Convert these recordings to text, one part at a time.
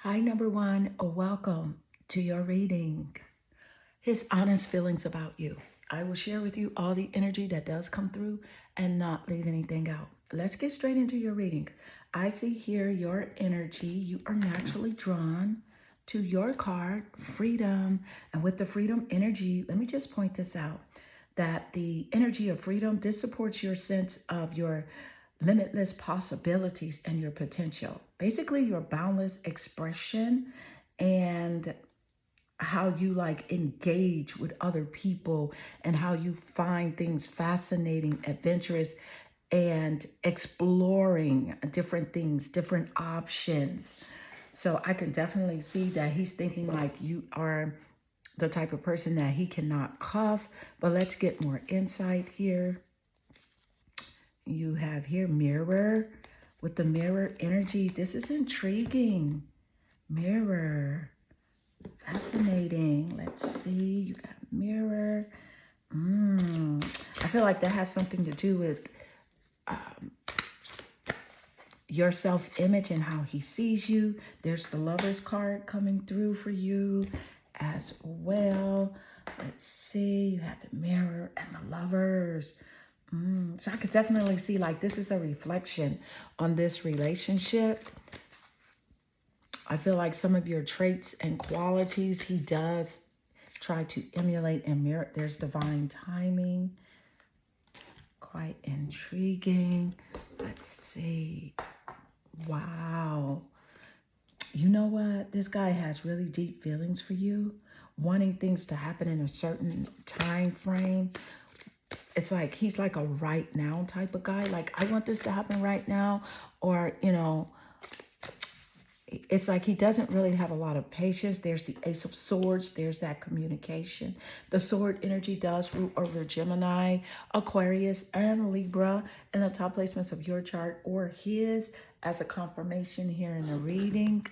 Hi, number one. Welcome to your reading. His honest feelings about you. I will share with you all the energy that does come through and not leave anything out. Let's get straight into your reading. I see here your energy. You are naturally drawn to your card, freedom. And with the freedom energy, let me just point this out that the energy of freedom, this supports your sense of your limitless possibilities and your potential. Basically, your boundless expression and how you like engage with other people and how you find things fascinating, adventurous, and exploring different things, different options. So I can definitely see that he's thinking like you are the type of person that he cannot cuff. But let's get more insight here. You have here mirror with the mirror energy. This is intriguing. Mirror. Fascinating. Let's see. You got mirror. I feel like that has something to do with your self-image and how he sees you. There's the Lover's card coming through for you as well. Let's see. You have the mirror and the Lovers. So I could definitely see like this is a reflection on this relationship. I feel like some of your traits and qualities he does try to emulate and mirror. There's divine timing. Quite intriguing. Let's see. Wow. You know what? This guy has really deep feelings for you, wanting things to happen in a certain time frame. It's like he's like a right now type of guy. Like, I want this to happen right now. Or, it's like he doesn't really have a lot of patience. There's the Ace of Swords. There's that communication. The sword energy does root over Gemini, Aquarius, and Libra in the top placements of your chart or his as a confirmation here in the reading.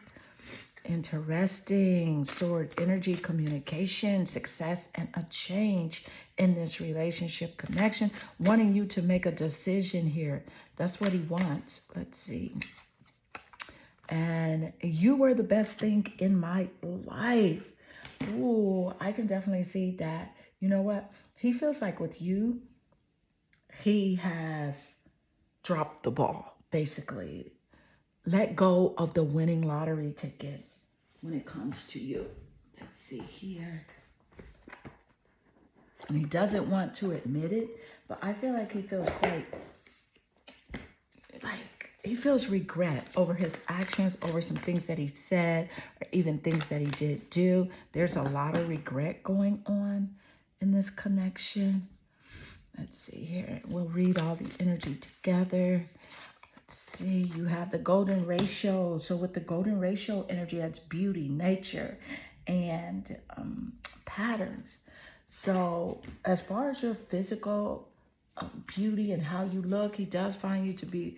Interesting. Sword energy, communication, success, and a change in this relationship connection. Wanting you to make a decision here. That's what he wants. Let's see. And you were the best thing in my life. Ooh, I can definitely see that. You know what? He feels like with you, he has dropped the ball, basically. Let go of the winning lottery ticket when it comes to you. Let's see here. And he doesn't want to admit it, but I feel like he feels quite like he feels regret over his actions, over some things that he said, or even things that he did do. There's a lot of regret going on in this connection. Let's see here. We'll read all the energy together. Let's see. You have the golden ratio. So with the golden ratio energy, that's beauty, nature, and patterns. So as far as your physical beauty and how you look, he does find you to be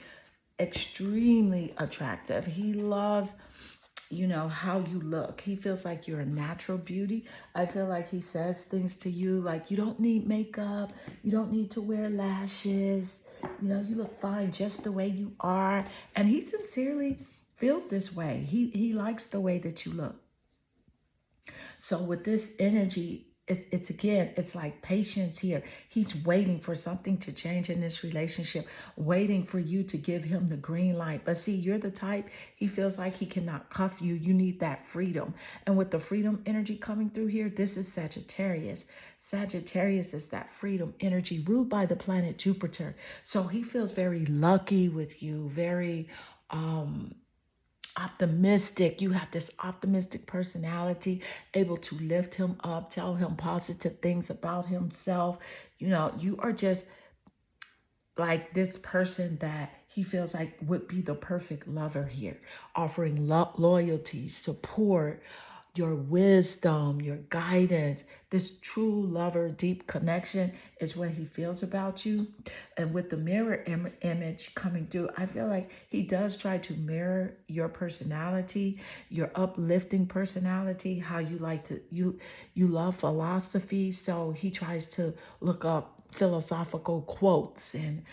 extremely attractive. He loves, how you look. He feels like you're a natural beauty. I feel like he says things to you like you don't need makeup, you don't need to wear lashes, you look fine just the way you are. And he sincerely feels this way. He likes the way that you look. So with this energy, it's again, it's like patience here. He's waiting for something to change in this relationship, waiting for you to give him the green light. But see, you're the type, he feels like he cannot cuff you. You need that freedom. And with the freedom energy coming through here, this is Sagittarius. Sagittarius is that freedom energy ruled by the planet Jupiter. So he feels very lucky with you, very optimistic. You have this optimistic personality, able to lift him up, tell him positive things about himself. You are just like this person that he feels like would be the perfect lover here, offering loyalty, support, your wisdom, your guidance. This true lover, deep connection is what he feels about you. And with the mirror image coming through, I feel like he does try to mirror your personality, your uplifting personality, how you like to, you love philosophy. So he tries to look up philosophical quotes and,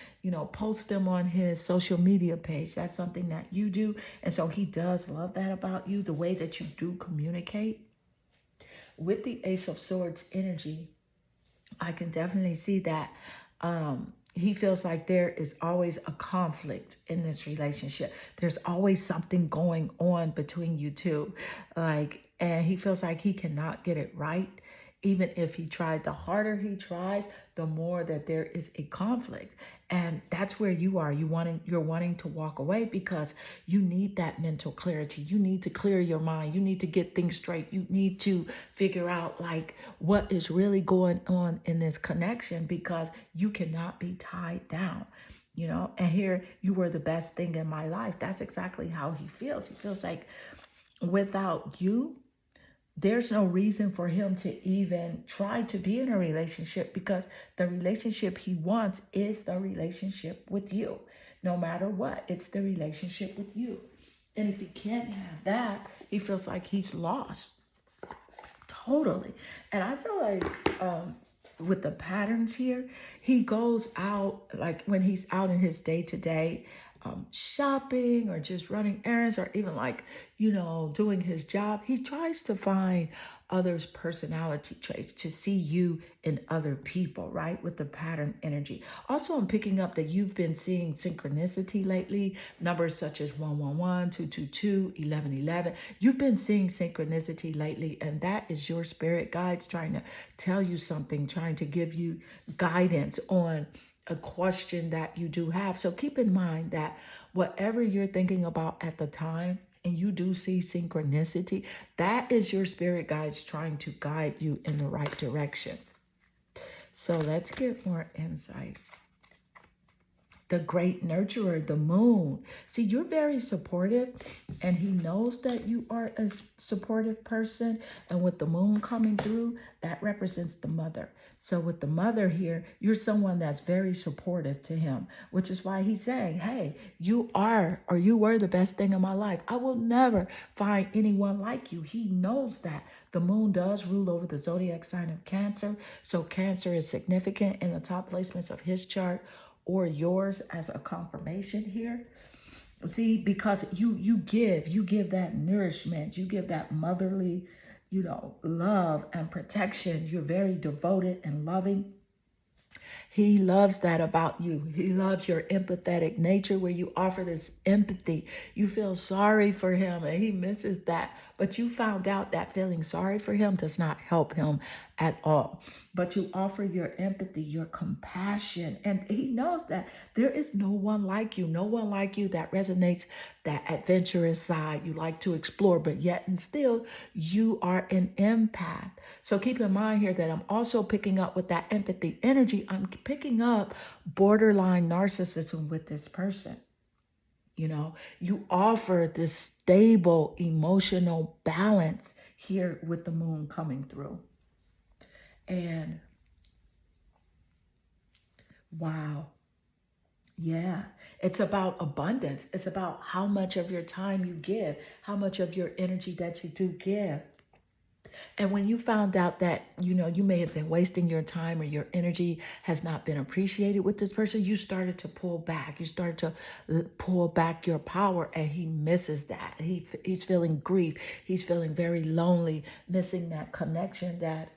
post them on his social media page. That's something that you do. And so he does love that about you, the way that you do communicate. With the Ace of Swords energy, I can definitely see that he feels like there is always a conflict in this relationship. There's always something going on between you two. And he feels like he cannot get it right. Even if he tried, the harder he tries, the more that there is a conflict. And that's where you are. You're wanting to walk away because you need that mental clarity. You need to clear your mind. You need to get things straight. You need to figure out what is really going on in this connection, because you cannot be tied down. And here, you were the best thing in my life. That's exactly how he feels. He feels like without you, there's no reason for him to even try to be in a relationship, because the relationship he wants is the relationship with you. No matter what, it's the relationship with you. And if he can't have that, he feels like he's lost. Totally. And I feel like with the patterns here, he goes out, like when he's out in his day-to-day shopping or just running errands, or even doing his job, he tries to find others' personality traits, to see you in other people, right? With the pattern energy. Also, I'm picking up that you've been seeing synchronicity lately, numbers such as 111, 222, 1111. You've been seeing synchronicity lately, and that is your spirit guides trying to tell you something, trying to give you guidance on a question that you do have. So keep in mind that whatever you're thinking about at the time, and you do see synchronicity, that is your spirit guides trying to guide you in the right direction. So let's get more insight. The great nurturer, the moon. See, you're very supportive, and he knows that you are a supportive person. And with the moon coming through, that represents the mother. So with the mother here, you're someone that's very supportive to him, which is why he's saying, hey, you were the best thing in my life. I will never find anyone like you. He knows that. The moon does rule over the zodiac sign of Cancer. So Cancer is significant in the top placements of his chart, or yours as a confirmation here. See, because you give that nourishment, you give that motherly, love and protection. You're very devoted and loving. He loves that about you. He loves your empathetic nature, where you offer this empathy. You feel sorry for him, and he misses that. But you found out that feeling sorry for him does not help him at all. But you offer your empathy, your compassion, and he knows that there is no one like you. No one like you that resonates that adventurous side you like to explore, but yet and still you are an empath. So keep in mind here that I'm also picking up with that empathy energy. I'm picking up borderline narcissism with this person. You offer this stable emotional balance here with the moon coming through. And wow. Yeah, it's about abundance. It's about how much of your time you give, how much of your energy that you do give. And when you found out that, you may have been wasting your time, or your energy has not been appreciated with this person, you started to pull back. You started to pull back your power, and he misses that. He's feeling grief. He's feeling very lonely, missing that connection that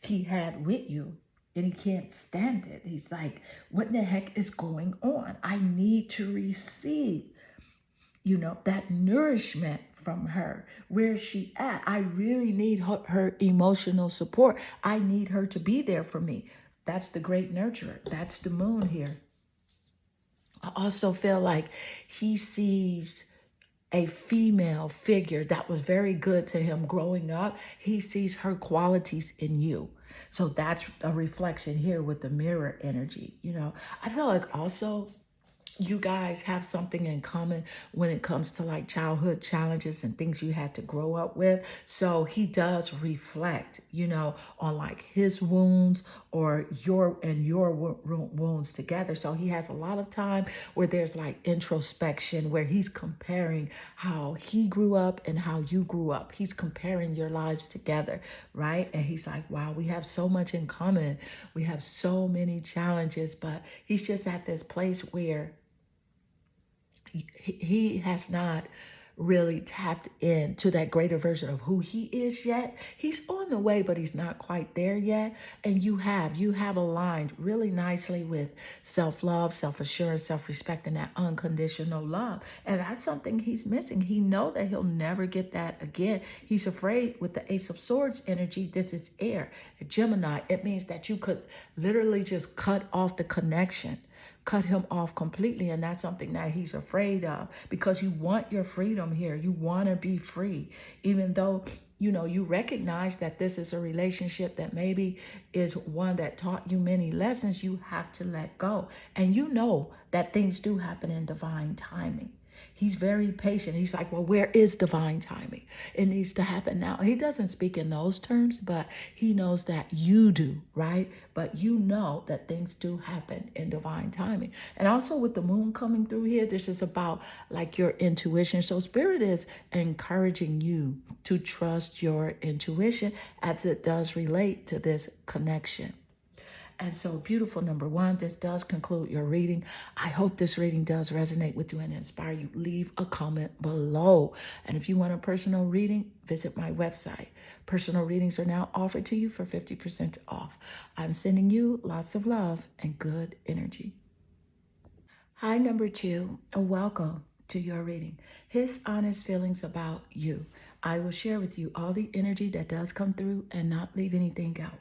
he had with you. And he can't stand it. He's like, what in the heck is going on? I need to receive, that nourishment from her. Where's she at? I really need her emotional support. I need her to be there for me. That's the great nurturer. That's the moon here. I also feel like he sees a female figure that was very good to him growing up. He sees her qualities in you. So that's a reflection here with the mirror energy. I feel like also you guys have something in common when it comes to like childhood challenges and things you had to grow up with. So he does reflect, on like his wounds or your wounds together. So he has a lot of time where there's like introspection, where he's comparing how he grew up and how you grew up. He's comparing your lives together, right? And he's like, wow, we have so much in common. We have so many challenges, but he's just at this place where he has not really tapped into that greater version of who he is yet. He's on the way, but he's not quite there yet. And you have aligned really nicely with self-love, self-assurance, self-respect, and that unconditional love. And that's something he's missing. He know that he'll never get that again. He's afraid with the Ace of Swords energy. This is air, Gemini. It means that you could literally just cut off the connection, cut him off completely. And that's something that he's afraid of, because you want your freedom here. You want to be free, even though you recognize that this is a relationship that maybe is one that taught you many lessons. You have to let go, and you know that things do happen in divine timing. He's very patient. He's like, well, where is divine timing? It needs to happen now. He doesn't speak in those terms, but he knows that you do, right? But you know that things do happen in divine timing. And also with the moon coming through here, this is about like your intuition. So spirit is encouraging you to trust your intuition as it does relate to this connection. And so, beautiful number one, this does conclude your reading. I hope this reading does resonate with you and inspire you. Leave a comment below. And if you want a personal reading, visit my website. Personal readings are now offered to you for 50% off. I'm sending you lots of love and good energy. Hi, number two, and welcome to your reading. His honest feelings about you. I will share with you all the energy that does come through and not leave anything out.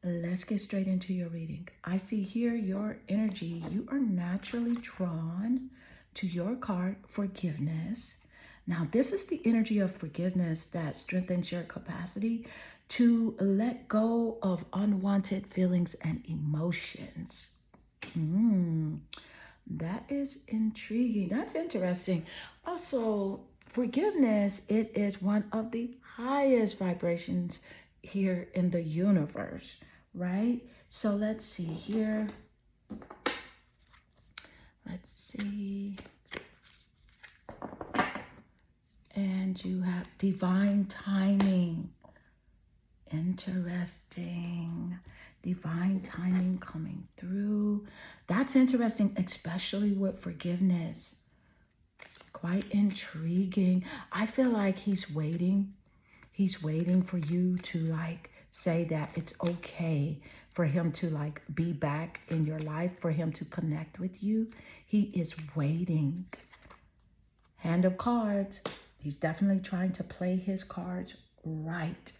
Let's get straight into your reading. I see here your energy. You are naturally drawn to your card, forgiveness. Now, this is the energy of forgiveness that strengthens your capacity to let go of unwanted feelings and emotions. That is intriguing. That's interesting. Also, forgiveness, it is one of the highest vibrations here in the universe, right? So let's see here. Let's see. And you have divine timing. Interesting. Divine timing coming through. That's interesting, especially with forgiveness. Quite intriguing. I feel like he's waiting. He's waiting for you to like say that it's okay for him to like be back in your life, for him to connect with you. He is waiting. Hand of cards. He's definitely trying to play his cards right.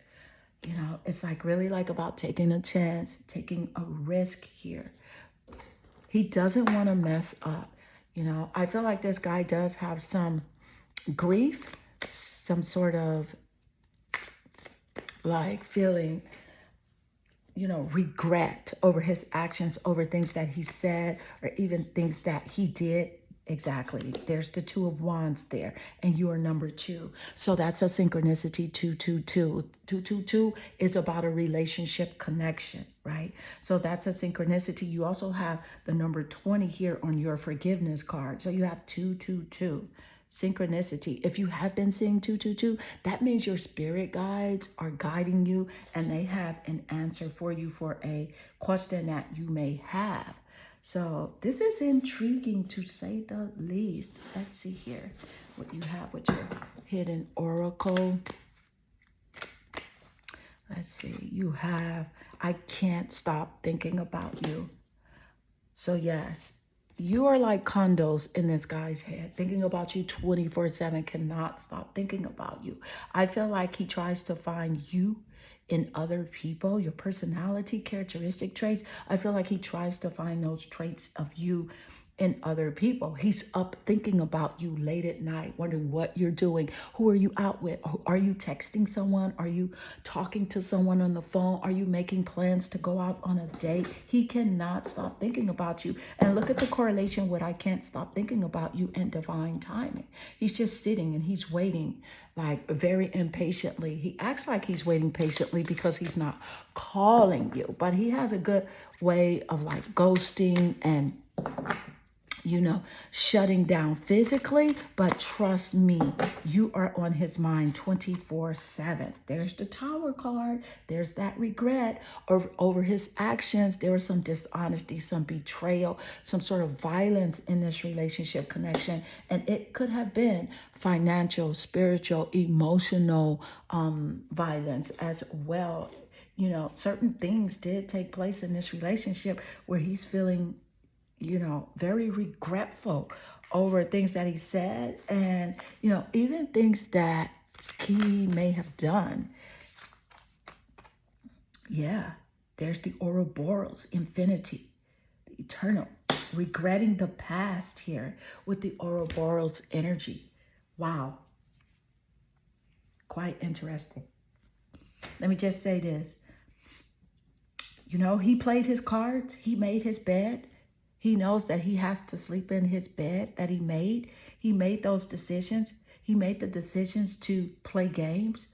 It's like really like about taking a chance, taking a risk here. He doesn't want to mess up. I feel like this guy does have some grief, some sort of like feeling, regret over his actions, over things that he said, or even things that he did. Exactly. There's the Two of Wands there, and you are number two. So that's a synchronicity, 222. 222 is about a relationship connection, right? So that's a synchronicity. You also have the number 20 here on your forgiveness card. So you have 222. Synchronicity. If you have been seeing 222, that means your spirit guides are guiding you, and they have an answer for you for a question that you may have. So this is intriguing to say the least. Let's see here what you have with your hidden oracle. Let's see. You have, I can't stop thinking about you. So yes, you are like condos in this guy's head, thinking about you 24/7, cannot stop thinking about you. I feel like he tries to find you in other people, your personality, characteristic traits. I feel like he tries to find those traits of you in other people. He's up thinking about you late at night, wondering what you're doing. Who are you out with? Are you texting someone? Are you talking to someone on the phone? Are you making plans to go out on a date? He cannot stop thinking about you. And look at the correlation with I can't stop thinking about you and divine timing. He's just sitting and he's waiting like very impatiently. He acts like he's waiting patiently because he's not calling you, but he has a good way of like ghosting and shutting down physically. But trust me, you are on his mind 24/7. There's the Tower card. There's that regret over his actions. There was some dishonesty, some betrayal, some sort of violence in this relationship connection. And it could have been financial, spiritual, emotional violence as well. Certain things did take place in this relationship where he's feeling very regretful over things that he said and, even things that he may have done. Yeah, there's the Ouroboros, infinity, the eternal, regretting the past here with the Ouroboros energy. Wow. Quite interesting. Let me just say this. He played his cards. He made his bed. He knows that he has to sleep in his bed that he made. He made those decisions. He made the decisions to play games.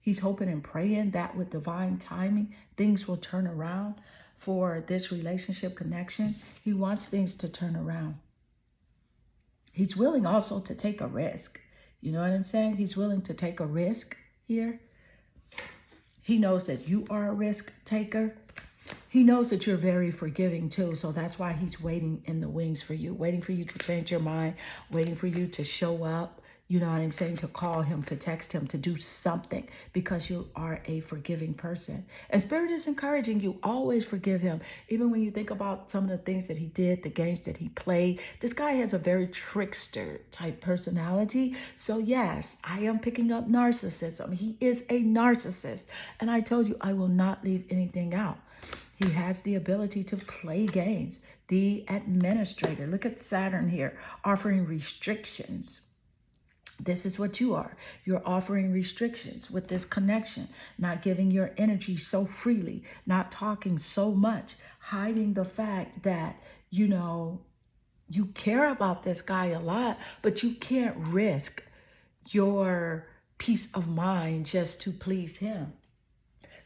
He's hoping and praying that with divine timing, things will turn around for this relationship connection. He wants things to turn around. He's willing also to take a risk. You know what I'm saying? He's willing to take a risk here. He knows that you are a risk taker. He knows that you're very forgiving too. So that's why he's waiting in the wings for you, waiting for you to change your mind, waiting for you to show up. You know what I'm saying? To call him, to text him, to do something because you are a forgiving person. And Spirit is encouraging you, always forgive him. Even when you think about some of the things that he did, the games that he played. This guy has a very trickster type personality. So yes, I am picking up narcissism. He is a narcissist. And I told you, I will not leave anything out. He has the ability to play games. The administrator, look at Saturn here, offering restrictions. This is what you are. You're offering restrictions with this connection, not giving your energy so freely, not talking so much, hiding the fact that, you care about this guy a lot, but you can't risk your peace of mind just to please him.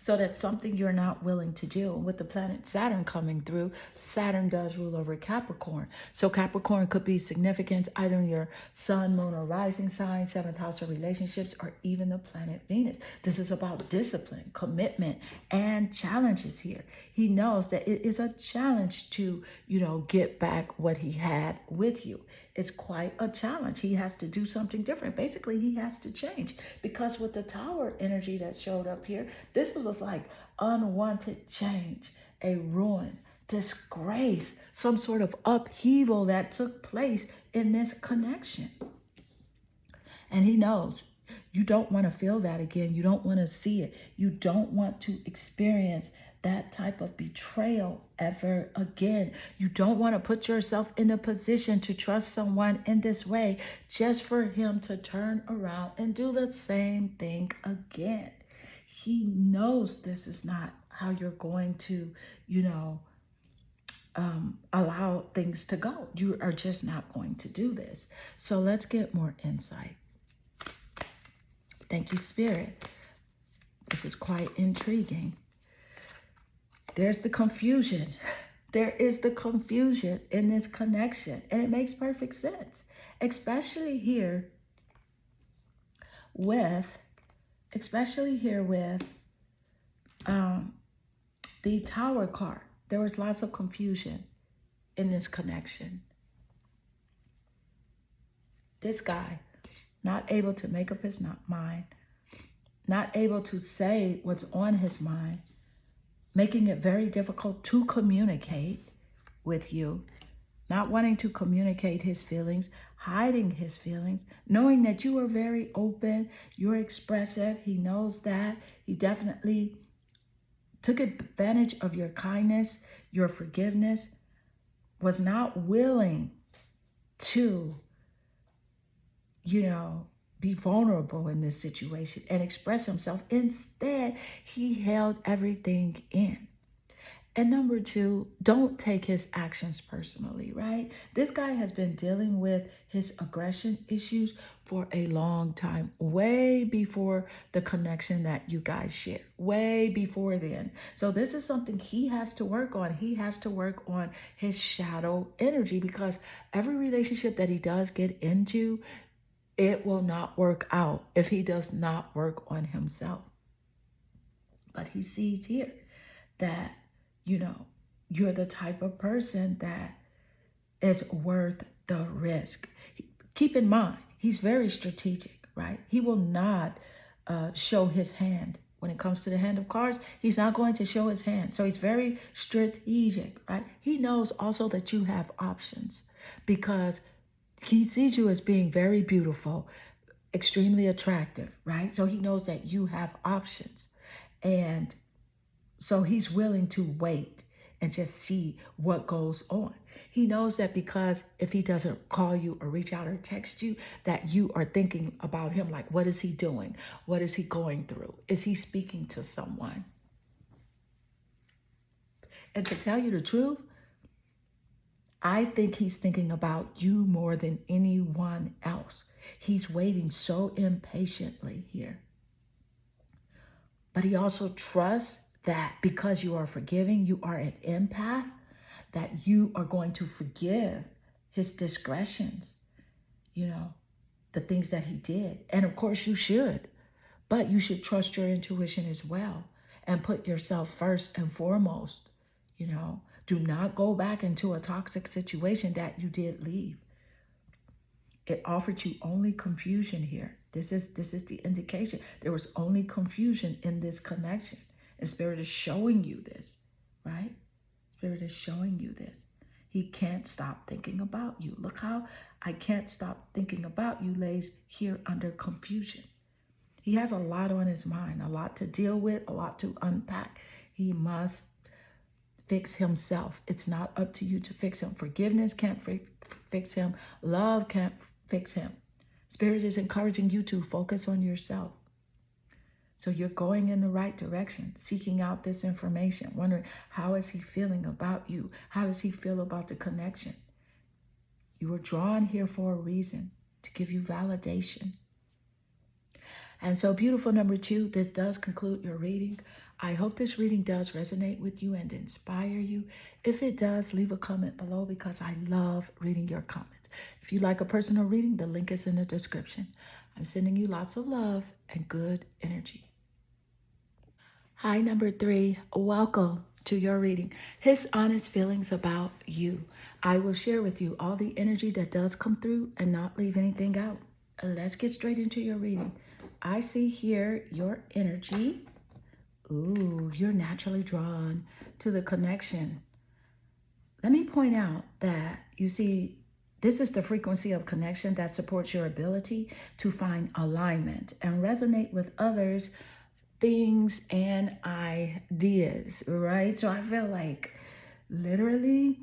So that's something you're not willing to do. And with the planet Saturn coming through, Saturn does rule over Capricorn. So Capricorn could be significant either in your sun, moon, or rising sign, 7th house of relationships, or even the planet Venus. This is about discipline, commitment, and challenges here. He knows that it is a challenge to, get back what he had with you. It's quite a challenge. He has to do something different. Basically, he has to change because with the Tower energy that showed up here, this was like unwanted change, a ruin, disgrace, some sort of upheaval that took place in this connection. And he knows you don't want to feel that again. You don't want to see it. You don't want to experience that type of betrayal ever again. You don't want to put yourself in a position to trust someone in this way just for him to turn around and do the same thing again. He knows this is not how you're going to, allow things to go. You are just not going to do this. So let's get more insight. Thank you, Spirit. This is quite intriguing. There's the confusion. There is the confusion in this connection. And it makes perfect sense, especially here with the Tower card. There was lots of confusion in this connection. This guy, not able to make up his mind, not able to say what's on his mind, making it very difficult to communicate with you, not wanting to communicate his feelings, hiding his feelings, knowing that you are very open, you're expressive. He knows that. He definitely took advantage of your kindness, your forgiveness, was not willing to, be vulnerable in this situation and express himself. Instead, he held everything in. And number two, don't take his actions personally, right? This guy has been dealing with his aggression issues for a long time, way before the connection that you guys share, way before then. So this is something he has to work on. He has to work on his shadow energy, because every relationship that he does get into, it will not work out if he does not work on himself. But he sees here that, you're the type of person that is worth the risk. Keep in mind, he's very strategic, right? He will not show his hand. When it comes to the hand of cards, he's not going to show his hand. So he's very strategic, right? He knows also that you have options, because he sees you as being very beautiful, extremely attractive, right? So he knows that you have options. And so he's willing to wait and just see what goes on. He knows that because if he doesn't call you or reach out or text you, that you are thinking about him, like, what is he doing? What is he going through? Is he speaking to someone? And to tell you the truth, I think he's thinking about you more than anyone else. He's waiting so impatiently here. But he also trusts that because you are forgiving, you are an empath, that you are going to forgive his discretions, the things that he did. And of course you should, but you should trust your intuition as well and put yourself first and foremost. Do not go back into a toxic situation that you did leave. It offered you only confusion here. This is the indication. There was only confusion in this connection. And Spirit is showing you this, right? Spirit is showing you this. He can't stop thinking about you. Look how I can't stop thinking about you lays here under confusion. He has a lot on his mind, a lot to deal with, a lot to unpack. He must fix himself. It's not up to you to fix him. Forgiveness can't fix him. Love can't fix him. Spirit is encouraging you to focus on yourself. So you're going in the right direction, seeking out this information, wondering, how is he feeling about you? How does he feel about the connection? You were drawn here for a reason, to give you validation. And so, beautiful number two, this does conclude your reading. I hope this reading does resonate with you and inspire you. If it does, leave a comment below, because I love reading your comments. If you'd like a personal reading, the link is in the description. I'm sending you lots of love and good energy. Hi, number three. Welcome to your reading. His honest feelings about you. I will share with you all the energy that does come through and not leave anything out. Let's get straight into your reading. I see here your energy. Ooh, you're naturally drawn to the connection. Let me point out that, you see, this is the frequency of connection that supports your ability to find alignment and resonate with others, things, and ideas, right? So I feel like literally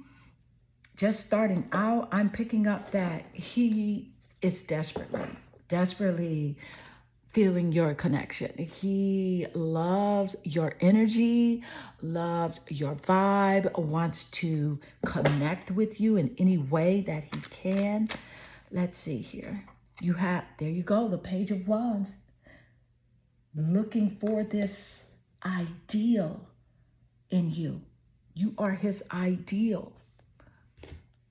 just starting out, I'm picking up that he is desperately feeling your connection. He loves your energy, loves your vibe, wants to connect with you in any way that he can. Let's see here. There you go, the Page of Wands. Looking for this ideal in you. You are his ideal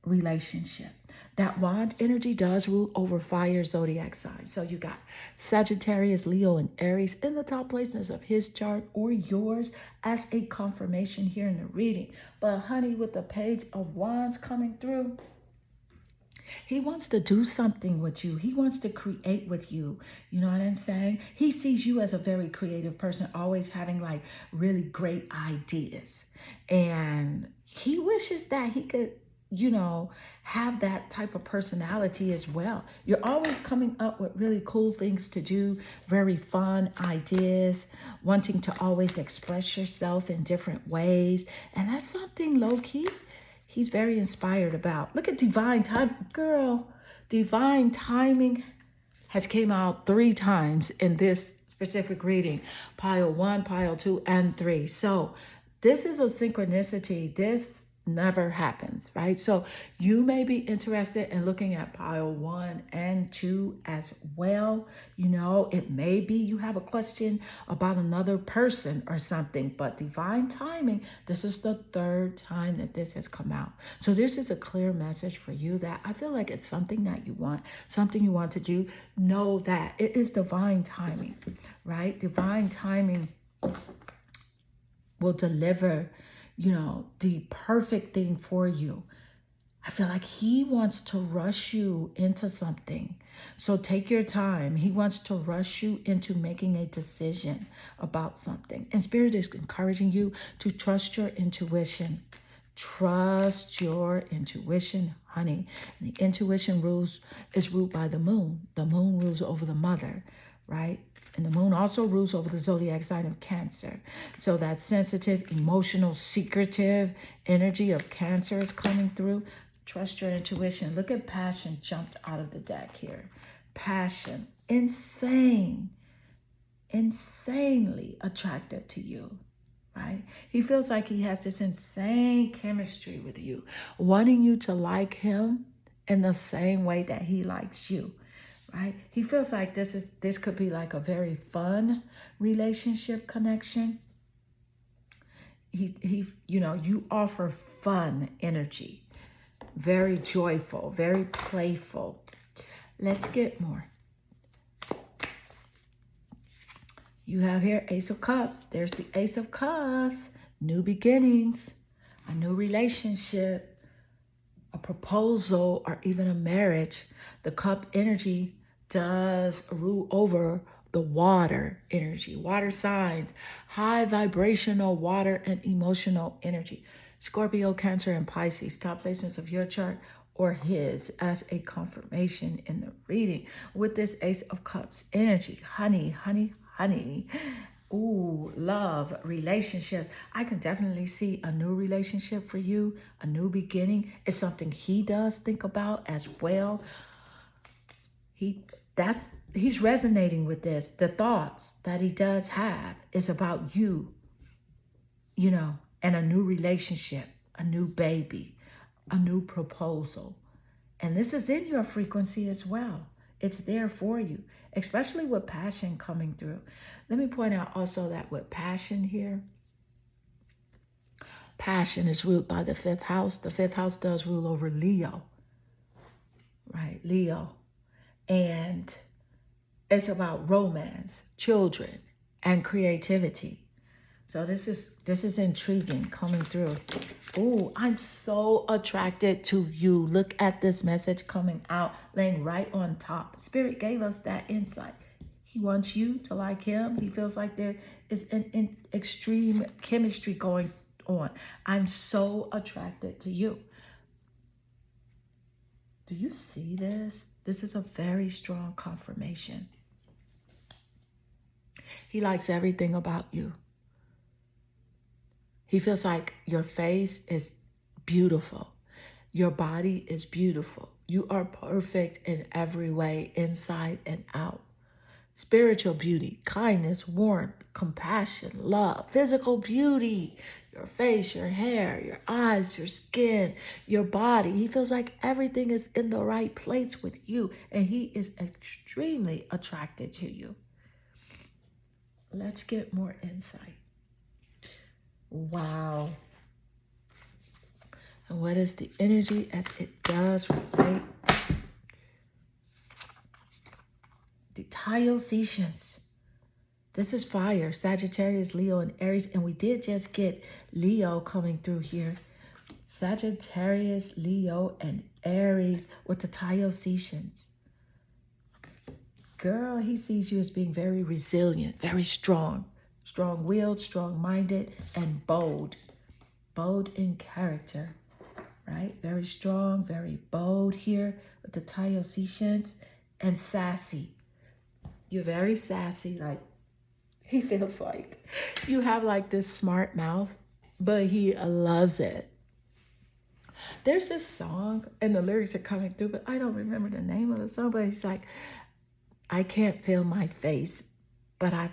relationship. That wand energy does rule over fire zodiac signs. So you got Sagittarius, Leo, and Aries in the top placements of his chart or yours as a confirmation here in the reading. But honey, with the Page of Wands coming through, he wants to do something with you. He wants to create with you. You know what I'm saying? He sees you as a very creative person, always having like really great ideas. And he wishes that he could, have that type of personality as well. You're always coming up with really cool things to do, very fun ideas, wanting to always express yourself in different ways. And that's something low-key he's very inspired about. Look at divine time. Girl, divine timing has came out 3 times in this specific reading. Pile 1, pile 2, and 3. So this is a synchronicity. This never happens, right? So you may be interested in looking at pile 1 and 2 as well. You know, it may be you have a question about another person or something, but divine timing, this is the 3rd time that this has come out. So this is a clear message for you that I feel like it's something that you want, something you want to do. Know that it is divine timing, right? Divine timing will deliver, you know, the perfect thing for you. I feel like he wants to rush you into something. So take your time. He wants to rush you into making a decision about something. And Spirit is encouraging you to trust your intuition. Trust your intuition, honey. And the intuition is ruled by the moon. The moon rules over the mother, right? And the moon also rules over the zodiac sign of Cancer. So that sensitive, emotional, secretive energy of Cancer is coming through. Trust your intuition. Look at passion jumped out of the deck here. Passion, insanely attractive to you, right? He feels like he has this insane chemistry with you, wanting you to like him in the same way that he likes you. Right? He feels like this could be like a very fun relationship connection. He you know, you offer fun energy, very joyful, very playful. Let's get more. You have here Ace of Cups. There's the Ace of Cups. New beginnings, a new relationship, a proposal, or even a marriage. The cup energy does rule over the water energy, water signs, high vibrational water and emotional energy. Scorpio, Cancer, and Pisces, top placements of your chart or his as a confirmation in the reading with this Ace of Cups energy. Honey, honey, honey. Ooh, love, relationship. I can definitely see a new relationship for you, a new beginning. It's something he does think about as well. He's resonating with this. The thoughts that he does have is about you, you know, and a new relationship, a new baby, a new proposal. And this is in your frequency as well. It's there for you, especially with passion coming through. Let me point out also that with passion here, passion is ruled by the 5th house. The 5th house does rule over Leo, right? Leo. And it's about romance, children, and creativity. So this is intriguing coming through. Ooh, I'm so attracted to you. Look at this message coming out, laying right on top. Spirit gave us that insight. He wants you to like him. He feels like there is an extreme chemistry going on. I'm so attracted to you. Do you see this? This is a very strong confirmation. He likes everything about you. He feels like your face is beautiful. Your body is beautiful. You are perfect in every way, inside and out. Spiritual beauty, kindness, warmth, compassion, love, physical beauty, your face, your hair, your eyes, your skin, your body. He feels like everything is in the right place with you, and he is extremely attracted to you. Let's get more insight. Wow. And what is the energy as it does relate? The Dionysians. This is fire. Sagittarius, Leo, and Aries. And we did just get Leo coming through here. Sagittarius, Leo, and Aries with the Dionysians. Girl, he sees you as being very resilient, very strong. Strong-willed, strong-minded, and bold. Bold in character, right? Very strong, very bold here with the Dionysians, and sassy. You're very sassy, like he feels like you have like this smart mouth, but he loves it. There's this song, and the lyrics are coming through, but I don't remember the name of the song. But he's like, I can't feel my face, but I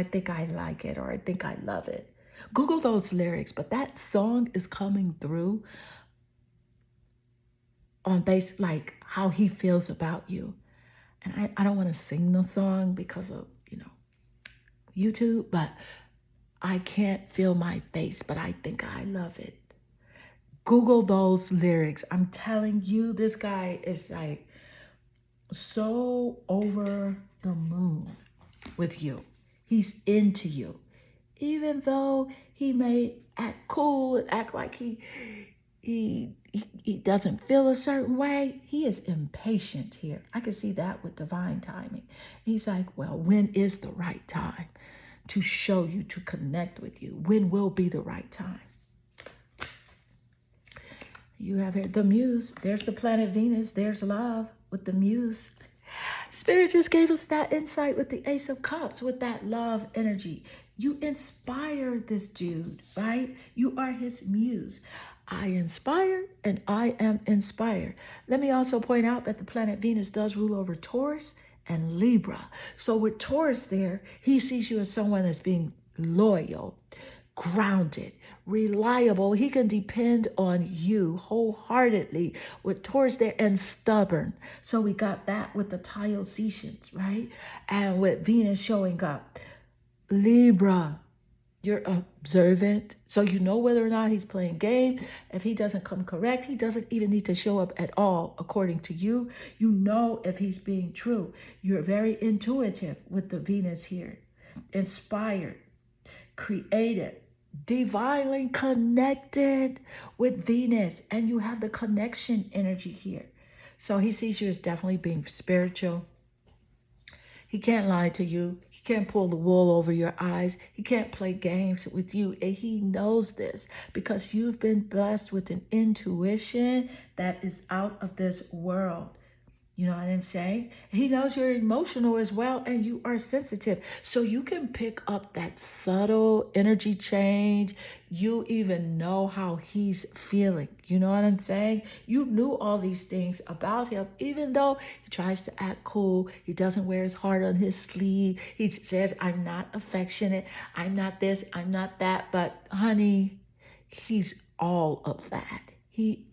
think I like it, or I think I love it. Google those lyrics, but that song is coming through on base like how he feels about you. And I don't want to sing the song because of, YouTube, but I can't feel my face, but I think I love it. Google those lyrics. I'm telling you, this guy is like so over the moon with you. He's into you. Even though he may act cool and act like he doesn't feel a certain way, he is impatient here. I can see that with divine timing. He's like, well, when is the right time to show you, to connect with you? When will be the right time? You have here the muse. There's the planet Venus. There's love with the muse. Spirit just gave us that insight with the Ace of Cups, with that love energy. You inspire this dude, right? You are his muse. I inspire and I am inspired. Let me also point out that the planet Venus does rule over Taurus and Libra. So with Taurus there, he sees you as someone that's being loyal, grounded, reliable. He can depend on you wholeheartedly with Taurus there, and stubborn. So we got that with the Diocesians, right? And with Venus showing up. Libra, you're observant. So you know whether or not he's playing games. If he doesn't come correct, he doesn't even need to show up at all, according to you. You know if he's being true. You're very intuitive with the Venus here. Inspired, creative, divinely connected with Venus, and you have the connection energy here. So he sees you as definitely being spiritual. He can't lie to you. He can't pull the wool over your eyes. He can't play games with you. And he knows this because you've been blessed with an intuition that is out of this world. You know what I'm saying? He knows you're emotional as well, and you are sensitive. So you can pick up that subtle energy change. You even know how he's feeling. You know what I'm saying? You knew all these things about him, even though he tries to act cool. He doesn't wear his heart on his sleeve. He says, I'm not affectionate. I'm not this. I'm not that. But honey, he's all of that. He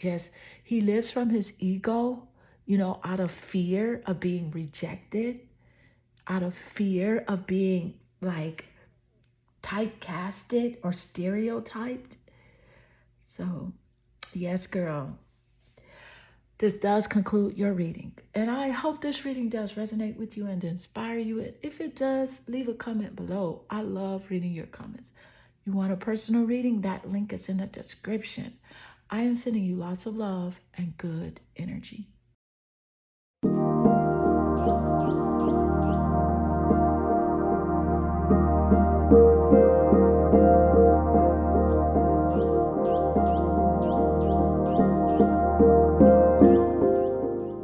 lives from his ego, out of fear of being rejected, out of fear of being like typecasted or stereotyped. So, yes, girl, this does conclude your reading. And I hope this reading does resonate with you and inspire you. And if it does, leave a comment below. I love reading your comments. You want a personal reading? That link is in the description. I am sending you lots of love and good energy.